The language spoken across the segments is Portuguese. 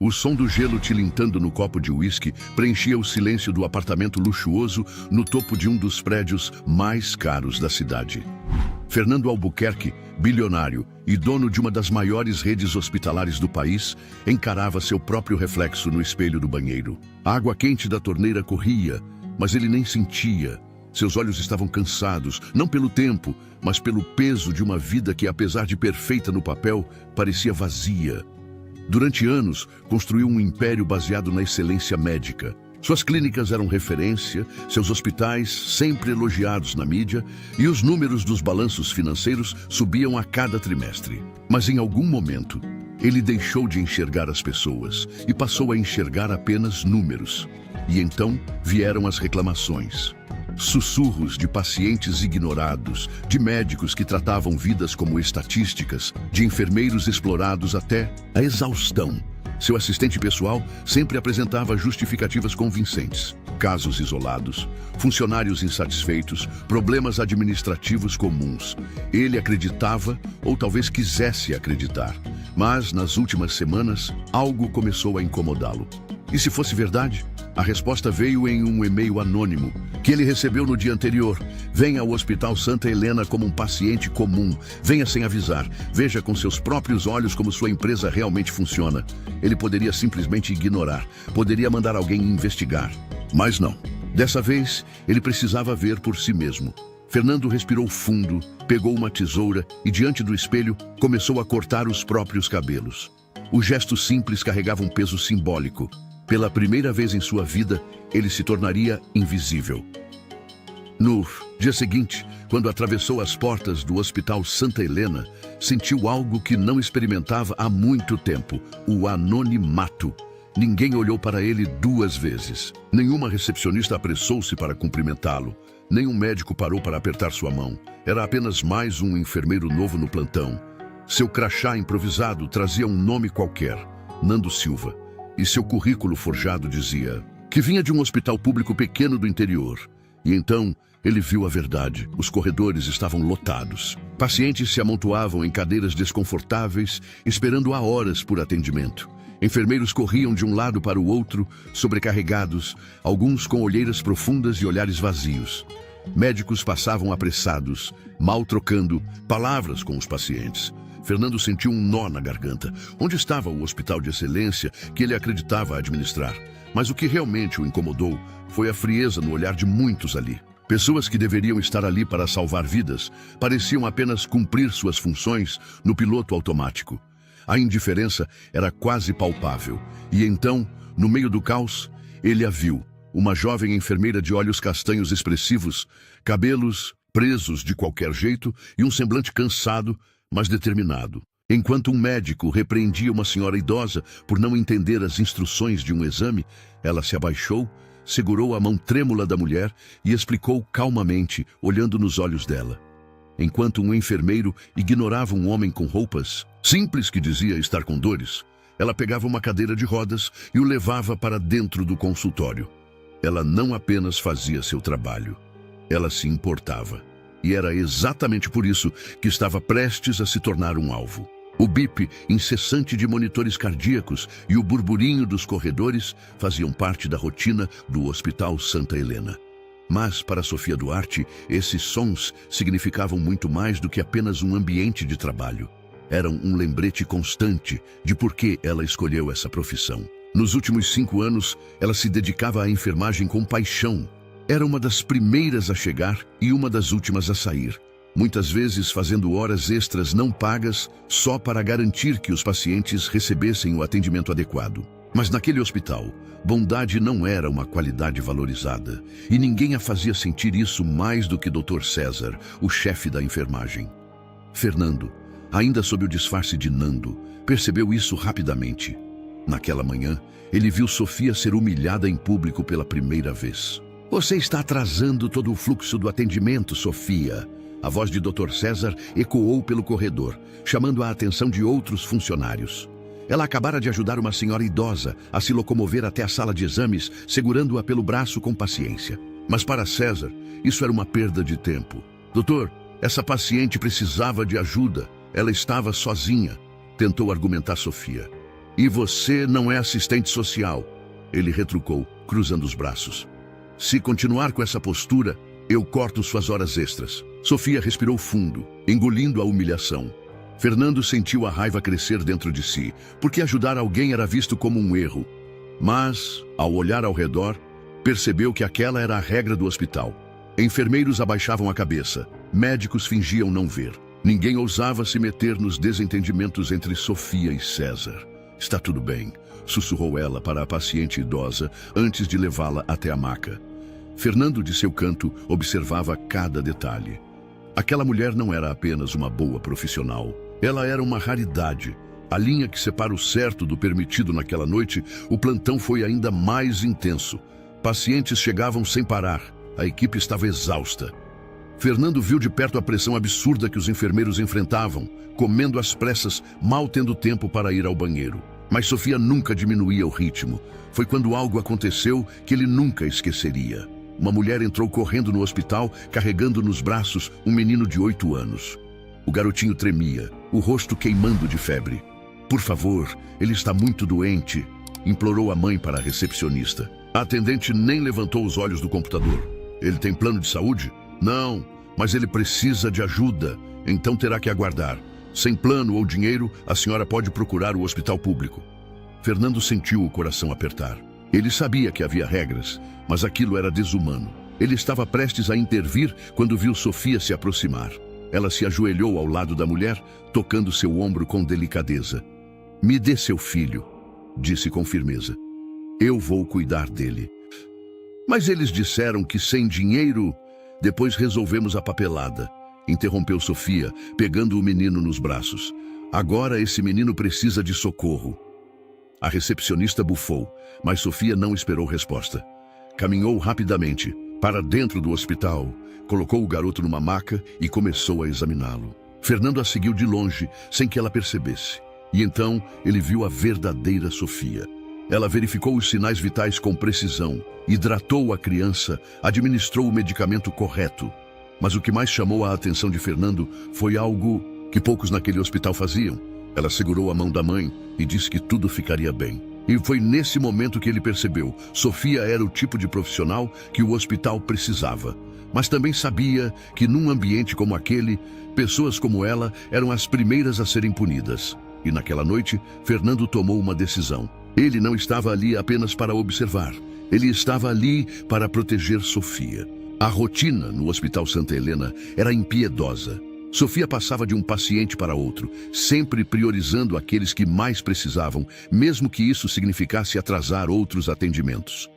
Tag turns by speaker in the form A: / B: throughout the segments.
A: O som do gelo tilintando no copo de uísque preenchia o silêncio do apartamento luxuoso no topo de um dos prédios mais caros da cidade. Fernando Albuquerque, bilionário e dono de uma das maiores redes hospitalares do país, encarava seu próprio reflexo no espelho do banheiro. A água quente da torneira corria, mas ele nem sentia. Seus olhos estavam cansados, não pelo tempo, mas pelo peso de uma vida que, apesar de perfeita no papel, parecia vazia. Durante anos, construiu um império baseado na excelência médica. Suas clínicas eram referência, seus hospitais sempre elogiados na mídia, e os números dos balanços financeiros subiam a cada trimestre. Mas em algum momento, ele deixou de enxergar as pessoas e passou a enxergar apenas números. E então vieram as reclamações. Sussurros de pacientes ignorados, de médicos que tratavam vidas como estatísticas, de enfermeiros explorados até a exaustão. Seu assistente pessoal sempre apresentava justificativas convincentes. Casos isolados, funcionários insatisfeitos, problemas administrativos comuns. Ele acreditava, ou talvez quisesse acreditar. Mas, nas últimas semanas, algo começou a incomodá-lo. E se fosse verdade? A resposta veio em um e-mail anônimo que ele recebeu no dia anterior. Venha ao Hospital Santa Helena como um paciente comum. Venha sem avisar. Veja com seus próprios olhos como sua empresa realmente funciona. Ele poderia simplesmente ignorar. Poderia mandar alguém investigar. Mas não. Dessa vez, ele precisava ver por si mesmo. Fernando respirou fundo, pegou uma tesoura e, diante do espelho, começou a cortar os próprios cabelos. O gesto simples carregava um peso simbólico. Pela primeira vez em sua vida, ele se tornaria invisível. No dia seguinte, quando atravessou as portas do Hospital Santa Helena, sentiu algo que não experimentava há muito tempo: o anonimato. Ninguém olhou para ele duas vezes. Nenhuma recepcionista apressou-se para cumprimentá-lo. Nenhum médico parou para apertar sua mão. Era apenas mais um enfermeiro novo no plantão. Seu crachá improvisado trazia um nome qualquer: Nando Silva. E seu currículo forjado dizia que vinha de um hospital público pequeno do interior. E então ele viu a verdade. Os corredores estavam lotados. Pacientes se amontoavam em cadeiras desconfortáveis, esperando há horas por atendimento. Enfermeiros corriam de um lado para o outro, sobrecarregados, alguns com olheiras profundas e olhares vazios. Médicos passavam apressados, mal trocando palavras com os pacientes. Fernando sentiu um nó na garganta. Onde estava o hospital de excelência que ele acreditava administrar? Mas o que realmente o incomodou foi a frieza no olhar de muitos ali. Pessoas que deveriam estar ali para salvar vidas pareciam apenas cumprir suas funções no piloto automático. A indiferença era quase palpável. E então, no meio do caos, ele a viu. Uma jovem enfermeira de olhos castanhos expressivos, cabelos presos de qualquer jeito e um semblante cansado, mas determinado. Enquanto um médico repreendia uma senhora idosa por não entender as instruções de um exame, ela se abaixou, segurou a mão trêmula da mulher e explicou calmamente, olhando nos olhos dela. Enquanto um enfermeiro ignorava um homem com roupas simples que dizia estar com dores, ela pegava uma cadeira de rodas e o levava para dentro do consultório. Ela não apenas fazia seu trabalho, ela se importava. E era exatamente por isso que estava prestes a se tornar um alvo. O bip incessante de monitores cardíacos e o burburinho dos corredores faziam parte da rotina do Hospital Santa Helena. Mas, para Sofia Duarte, esses sons significavam muito mais do que apenas um ambiente de trabalho. Eram um lembrete constante de por que ela escolheu essa profissão. Nos últimos 5 anos, ela se dedicava à enfermagem com paixão. Era uma das primeiras a chegar e uma das últimas a sair. Muitas vezes fazendo horas extras não pagas só para garantir que os pacientes recebessem o atendimento adequado. Mas naquele hospital, bondade não era uma qualidade valorizada. E ninguém a fazia sentir isso mais do que Dr. César, o chefe da enfermagem. Fernando, ainda sob o disfarce de Nando, percebeu isso rapidamente. Naquela manhã, ele viu Sofia ser humilhada em público pela primeira vez. Você está atrasando todo o fluxo do atendimento, Sofia. A voz de Dr. César ecoou pelo corredor, chamando a atenção de outros funcionários. Ela acabara de ajudar uma senhora idosa a se locomover até a sala de exames, segurando-a pelo braço com paciência. Mas para César, isso era uma perda de tempo. Doutor, essa paciente precisava de ajuda. Ela estava sozinha, tentou argumentar Sofia. E você não é assistente social, ele retrucou, cruzando os braços. Se continuar com essa postura, eu corto suas horas extras. Sofia respirou fundo, engolindo a humilhação. Fernando sentiu a raiva crescer dentro de si, porque ajudar alguém era visto como um erro. Mas, ao olhar ao redor, percebeu que aquela era a regra do hospital. Enfermeiros abaixavam a cabeça, médicos fingiam não ver. Ninguém ousava se meter nos desentendimentos entre Sofia e César. Está tudo bem, sussurrou ela para a paciente idosa antes de levá-la até a maca. Fernando, de seu canto, observava cada detalhe. Aquela mulher não era apenas uma boa profissional. Ela era uma raridade. A linha que separa o certo do permitido naquela noite, o plantão foi ainda mais intenso. Pacientes chegavam sem parar. A equipe estava exausta. Fernando viu de perto a pressão absurda que os enfermeiros enfrentavam, comendo às pressas, mal tendo tempo para ir ao banheiro. Mas Sofia nunca diminuía o ritmo. Foi quando algo aconteceu que ele nunca esqueceria. Uma mulher entrou correndo no hospital, carregando nos braços um menino de 8 anos. O garotinho tremia, o rosto queimando de febre. Por favor, ele está muito doente, implorou a mãe para a recepcionista. A atendente nem levantou os olhos do computador. Ele tem plano de saúde? Não, mas ele precisa de ajuda, então terá que aguardar. Sem plano ou dinheiro, a senhora pode procurar o hospital público. Fernando sentiu o coração apertar. Ele sabia que havia regras, mas aquilo era desumano. Ele estava prestes a intervir quando viu Sofia se aproximar. Ela se ajoelhou ao lado da mulher, tocando seu ombro com delicadeza. Me dê seu filho, disse com firmeza. Eu vou cuidar dele. Mas eles disseram que sem dinheiro... Depois resolvemos a papelada, interrompeu Sofia, pegando o menino nos braços. Agora esse menino precisa de socorro. A recepcionista bufou, mas Sofia não esperou resposta. Caminhou rapidamente para dentro do hospital, colocou o garoto numa maca e começou a examiná-lo. Fernando a seguiu de longe, sem que ela percebesse. E então ele viu a verdadeira Sofia. Ela verificou os sinais vitais com precisão, hidratou a criança, administrou o medicamento correto. Mas o que mais chamou a atenção de Fernando foi algo que poucos naquele hospital faziam. Ela segurou a mão da mãe e disse que tudo ficaria bem. E foi nesse momento que ele percebeu: Sofia era o tipo de profissional que o hospital precisava. Mas também sabia que num ambiente como aquele, pessoas como ela eram as primeiras a serem punidas. E naquela noite, Fernando tomou uma decisão. Ele não estava ali apenas para observar. Ele estava ali para proteger Sofia. A rotina no Hospital Santa Helena era impiedosa. Sofia passava de um paciente para outro, sempre priorizando aqueles que mais precisavam, mesmo que isso significasse atrasar outros atendimentos.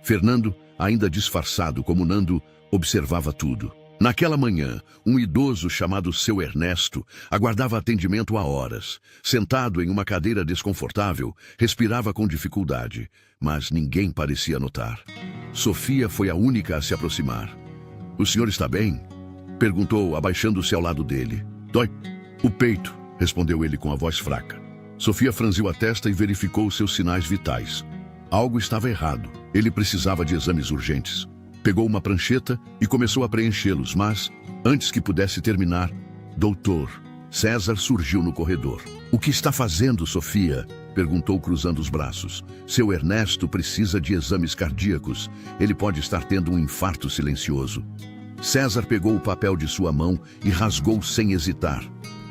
A: Fernando, ainda disfarçado como Nando, observava tudo. Naquela manhã, um idoso chamado Seu Ernesto aguardava atendimento há horas. Sentado em uma cadeira desconfortável, respirava com dificuldade, mas ninguém parecia notar. Sofia foi a única a se aproximar. O senhor está bem? Perguntou, abaixando-se ao lado dele. Dói o peito, respondeu ele com a voz fraca. Sofia franziu a testa e verificou seus sinais vitais. Algo estava errado. Ele precisava de exames urgentes. Pegou uma prancheta e começou a preenchê-los, mas, antes que pudesse terminar, doutor, César surgiu no corredor. O que está fazendo, Sofia? Perguntou, cruzando os braços. Seu Ernesto precisa de exames cardíacos. Ele pode estar tendo um infarto silencioso. César pegou o papel de sua mão e rasgou sem hesitar.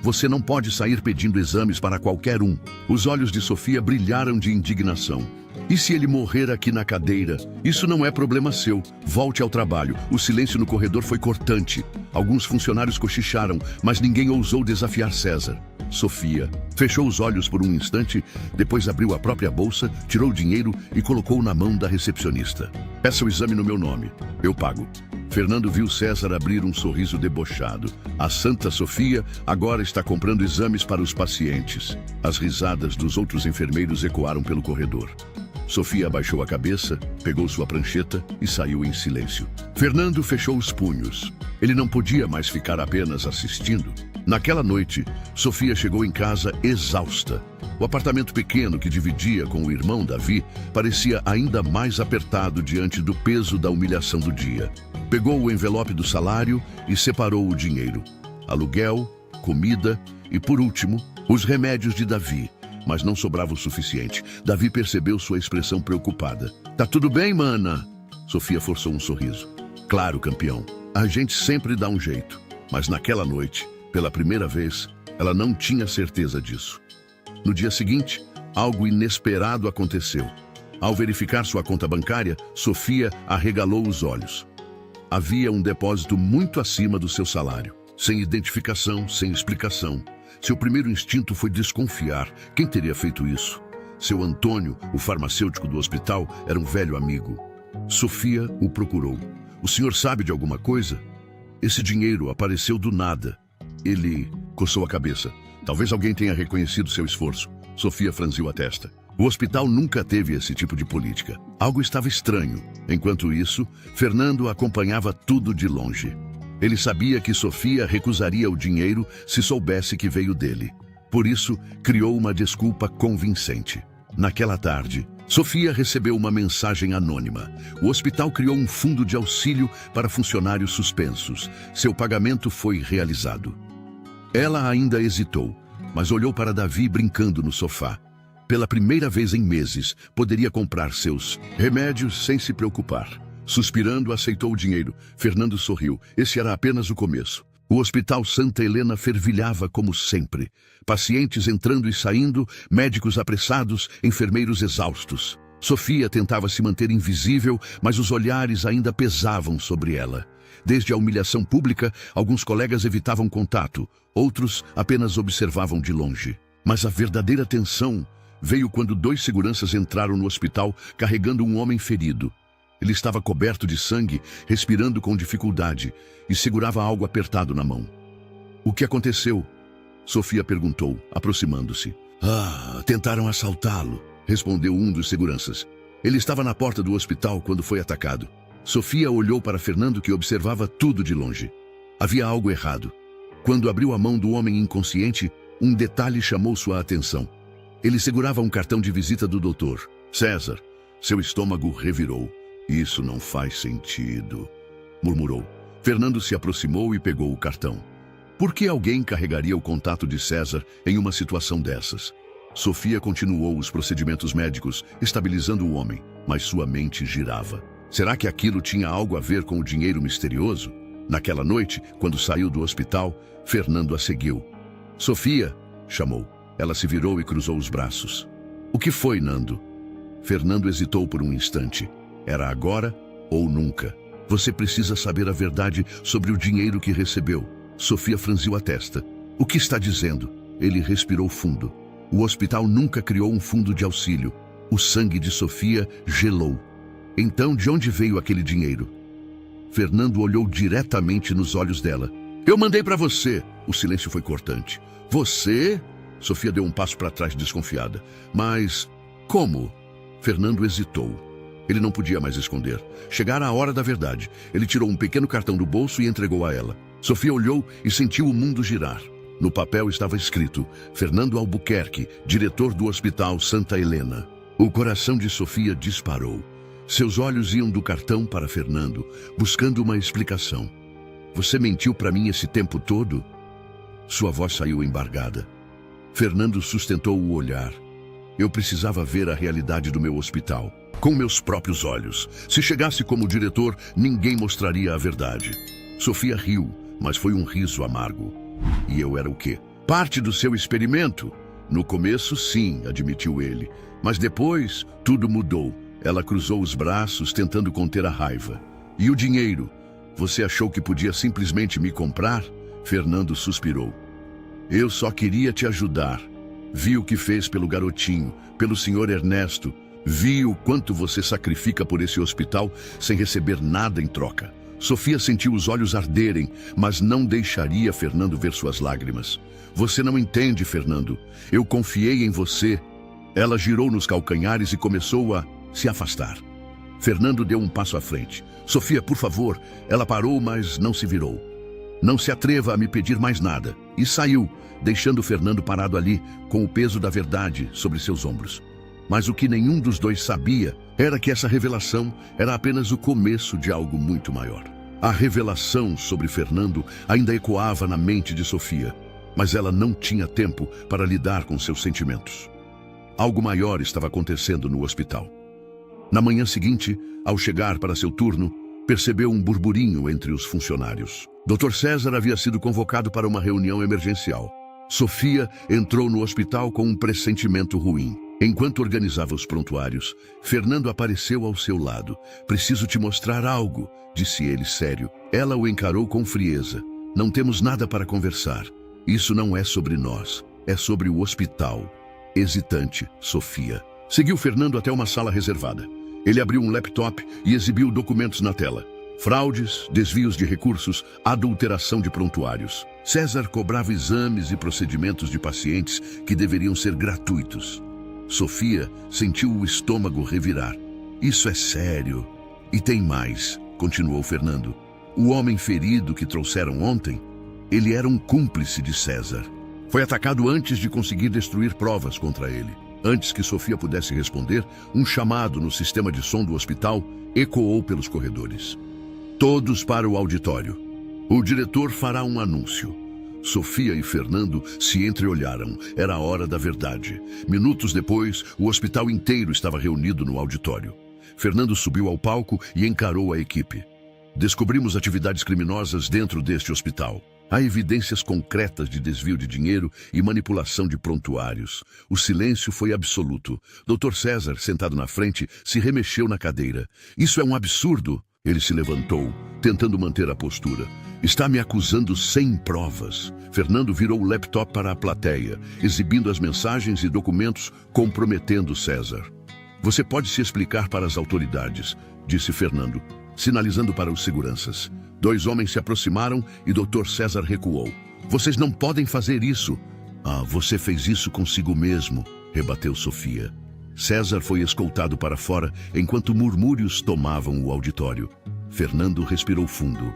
A: Você não pode sair pedindo exames para qualquer um. Os olhos de Sofia brilharam de indignação. E se ele morrer aqui na cadeira? Isso não é problema seu. Volte ao trabalho. O silêncio no corredor foi cortante. Alguns funcionários cochicharam, mas ninguém ousou desafiar César. Sofia fechou os olhos por um instante, depois abriu a própria bolsa, tirou o dinheiro e colocou na mão da recepcionista. Peça o exame no meu nome. Eu pago. Fernando viu César abrir um sorriso debochado. A Santa Sofia agora está comprando exames para os pacientes. As risadas dos outros enfermeiros ecoaram pelo corredor. Sofia abaixou a cabeça, pegou sua prancheta e saiu em silêncio. Fernando fechou os punhos. Ele não podia mais ficar apenas assistindo. Naquela noite, Sofia chegou em casa exausta. O apartamento pequeno que dividia com o irmão Davi parecia ainda mais apertado diante do peso da humilhação do dia. Pegou o envelope do salário e separou o dinheiro. Aluguel, comida e, por último, os remédios de Davi. mas não sobrava o suficiente. Davi percebeu sua expressão preocupada. Tá tudo bem, mana? Sofia forçou um sorriso. Claro, campeão. A gente sempre dá um jeito. Mas naquela noite, pela primeira vez, ela não tinha certeza disso. No dia seguinte, algo inesperado aconteceu. Ao verificar sua conta bancária, Sofia arregalou os olhos. Havia um depósito muito acima do seu salário. Sem identificação, sem explicação. Seu primeiro instinto foi desconfiar. Quem teria feito isso? Seu Antônio, o farmacêutico do hospital, era um velho amigo. Sofia o procurou. O senhor sabe de alguma coisa? Esse dinheiro apareceu do nada. Ele coçou a cabeça. Talvez alguém tenha reconhecido seu esforço. Sofia franziu a testa. O hospital nunca teve esse tipo de política. Algo estava estranho. Enquanto isso, Fernando acompanhava tudo de longe. Ele sabia que Sofia recusaria o dinheiro se soubesse que veio dele. Por isso, criou uma desculpa convincente. Naquela tarde, Sofia recebeu uma mensagem anônima. O hospital criou um fundo de auxílio para funcionários suspensos. Seu pagamento foi realizado. Ela ainda hesitou, mas olhou para Davi brincando no sofá. Pela primeira vez em meses, poderia comprar seus remédios sem se preocupar. Suspirando, aceitou o dinheiro. Fernando sorriu. Esse era apenas o começo. O Hospital Santa Helena fervilhava como sempre. Pacientes entrando e saindo, médicos apressados, enfermeiros exaustos. Sofia tentava se manter invisível, mas os olhares ainda pesavam sobre ela. Desde a humilhação pública, alguns colegas evitavam contato, outros apenas observavam de longe. Mas a verdadeira tensão veio quando 2 seguranças entraram no hospital carregando um homem ferido. Ele estava coberto de sangue, respirando com dificuldade, e segurava algo apertado na mão. O que aconteceu? Sofia perguntou, aproximando-se. Tentaram assaltá-lo, respondeu um dos seguranças. Ele estava na porta do hospital quando foi atacado. Sofia olhou para Fernando, que observava tudo de longe. Havia algo errado. Quando abriu a mão do homem inconsciente, um detalhe chamou sua atenção. Ele segurava um cartão de visita do doutor. César. Seu estômago revirou. Isso não faz sentido, murmurou. Fernando se aproximou e pegou o cartão. Por que alguém carregaria o contato de César em uma situação dessas? Sofia continuou os procedimentos médicos, estabilizando o homem, mas sua mente girava. Será que aquilo tinha algo a ver com o dinheiro misterioso? Naquela noite, quando saiu do hospital, Fernando a seguiu. Sofia, chamou. Ela se virou e cruzou os braços. O que foi, Nando? Fernando hesitou por um instante. Era agora ou nunca. Você precisa saber a verdade sobre o dinheiro que recebeu. Sofia franziu a testa. O que está dizendo? Ele respirou fundo. O hospital nunca criou um fundo de auxílio. O sangue de Sofia gelou. Então, de onde veio aquele dinheiro? Fernando olhou diretamente nos olhos dela. Eu mandei para você. O silêncio foi cortante. Você? Sofia deu um passo para trás, desconfiada. Mas como? Fernando hesitou. Ele não podia mais esconder. Chegara a hora da verdade. Ele tirou um pequeno cartão do bolso e entregou a ela. Sofia olhou e sentiu o mundo girar. No papel estava escrito: Fernando Albuquerque, diretor do Hospital Santa Helena. O coração de Sofia disparou. Seus olhos iam do cartão para Fernando, buscando uma explicação. Você mentiu para mim esse tempo todo? Sua voz saiu embargada. Fernando sustentou o olhar. Eu precisava ver a realidade do meu hospital, com meus próprios olhos. Se chegasse como diretor, ninguém mostraria a verdade. Sofia riu, mas foi um riso amargo. E eu era o quê? Parte do seu experimento? No começo, sim, admitiu ele. Mas depois, tudo mudou. Ela cruzou os braços, tentando conter a raiva. E o dinheiro? Você achou que podia simplesmente me comprar? Fernando suspirou. Eu só queria te ajudar. Vi o que fez pelo garotinho, pelo senhor Ernesto. Vi o quanto você sacrifica por esse hospital sem receber nada em troca. Sofia sentiu os olhos arderem, mas não deixaria Fernando ver suas lágrimas. Você não entende, Fernando. Eu confiei em você. Ela girou nos calcanhares e começou a se afastar. Fernando deu um passo à frente. Sofia, por favor. Ela parou, mas não se virou. Não se atreva a me pedir mais nada. E saiu, deixando Fernando parado ali, com o peso da verdade sobre seus ombros. Mas o que nenhum dos dois sabia era que essa revelação era apenas o começo de algo muito maior. A revelação sobre Fernando ainda ecoava na mente de Sofia, mas ela não tinha tempo para lidar com seus sentimentos. Algo maior estava acontecendo no hospital. Na manhã seguinte, ao chegar para seu turno, percebeu um burburinho entre os funcionários. Dr. César havia sido convocado para uma reunião emergencial. Sofia entrou no hospital com um pressentimento ruim. Enquanto organizava os prontuários, Fernando apareceu ao seu lado. "Preciso te mostrar algo", disse ele sério. Ela o encarou com frieza. "Não temos nada para conversar. Isso não é sobre nós. É sobre o hospital." Hesitante, Sofia seguiu Fernando até uma sala reservada. Ele abriu um laptop e exibiu documentos na tela. Fraudes, desvios de recursos, adulteração de prontuários. César cobrava exames e procedimentos de pacientes que deveriam ser gratuitos. Sofia sentiu o estômago revirar. "Isso é sério. E tem mais", continuou Fernando. "O homem ferido que trouxeram ontem, ele era um cúmplice de César. Foi atacado antes de conseguir destruir provas contra ele." Antes que Sofia pudesse responder, um chamado no sistema de som do hospital ecoou pelos corredores. "Todos para o auditório. O diretor fará um anúncio." Sofia e Fernando se entreolharam. Era a hora da verdade. Minutos depois, o hospital inteiro estava reunido no auditório. Fernando subiu ao palco e encarou a equipe. "Descobrimos atividades criminosas dentro deste hospital. Há evidências concretas de desvio de dinheiro e manipulação de prontuários." O silêncio foi absoluto. Dr. César, sentado na frente, se remexeu na cadeira. "Isso é um absurdo." Ele se levantou, tentando manter a postura. "Está me acusando sem provas." Fernando virou o laptop para a plateia, exibindo as mensagens e documentos comprometendo César. "Você pode se explicar para as autoridades", disse Fernando, sinalizando para os seguranças. 2 homens se aproximaram e Dr. César recuou. "Vocês não podem fazer isso." "Ah, você fez isso consigo mesmo", rebateu Sofia. César foi escoltado para fora enquanto murmúrios tomavam o auditório. Fernando respirou fundo.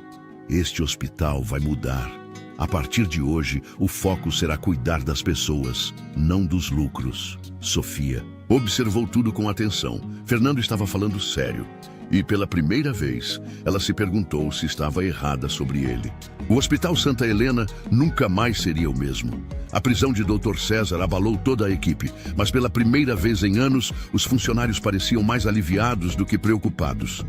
A: "Este hospital vai mudar. A partir de hoje, o foco será cuidar das pessoas, não dos lucros." Sofia observou tudo com atenção. Fernando estava falando sério. E pela primeira vez, ela se perguntou se estava errada sobre ele. O Hospital Santa Helena nunca mais seria o mesmo. A prisão de Dr. César abalou toda a equipe, mas pela primeira vez em anos, os funcionários pareciam mais aliviados do que preocupados.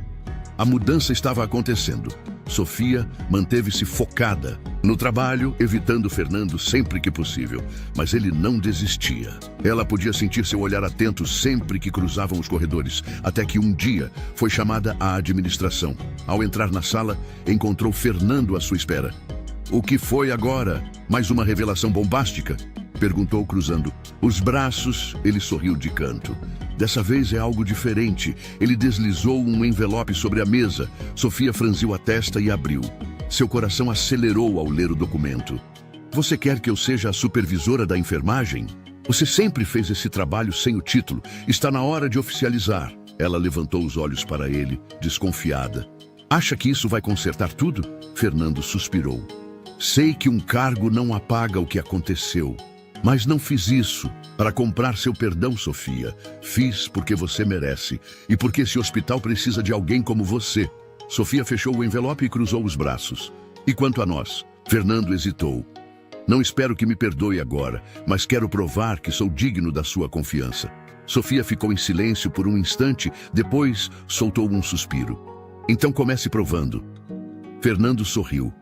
A: A mudança estava acontecendo. Sofia manteve-se focada no trabalho, evitando Fernando sempre que possível, mas ele não desistia. Ela podia sentir seu olhar atento sempre que cruzavam os corredores, até que um dia foi chamada à administração. Ao entrar na sala, encontrou Fernando à sua espera. "O que foi agora? Mais uma revelação bombástica?" perguntou cruzando os braços. Ele sorriu de canto. "Dessa vez é algo diferente." Ele deslizou um envelope sobre a mesa. Sofia franziu a testa e abriu. Seu coração acelerou ao ler o documento. "Você quer que eu seja a supervisora da enfermagem? Você sempre fez esse trabalho sem o título. Está na hora de oficializar." Ela levantou os olhos para ele, desconfiada. "Acha que isso vai consertar tudo?" Fernando suspirou. "Sei que um cargo não apaga o que aconteceu. Mas não fiz isso para comprar seu perdão, Sofia. Fiz porque você merece e porque esse hospital precisa de alguém como você." Sofia fechou o envelope e cruzou os braços. "E quanto a nós?" Fernando hesitou. "Não espero que me perdoe agora, mas quero provar que sou digno da sua confiança." Sofia ficou em silêncio por um instante, depois soltou um suspiro. "Então comece provando." Fernando sorriu,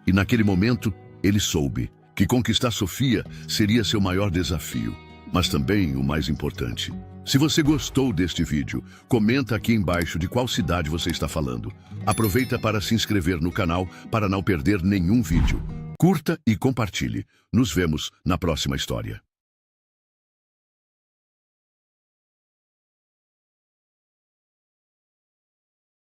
A: e naquele momento ele soube que conquistar Sofia seria seu maior desafio, mas também o mais importante. Se você gostou deste vídeo, comenta aqui embaixo de qual cidade você está falando. Aproveita para se inscrever no canal para não perder nenhum vídeo. Curta e compartilhe. Nos vemos na próxima história.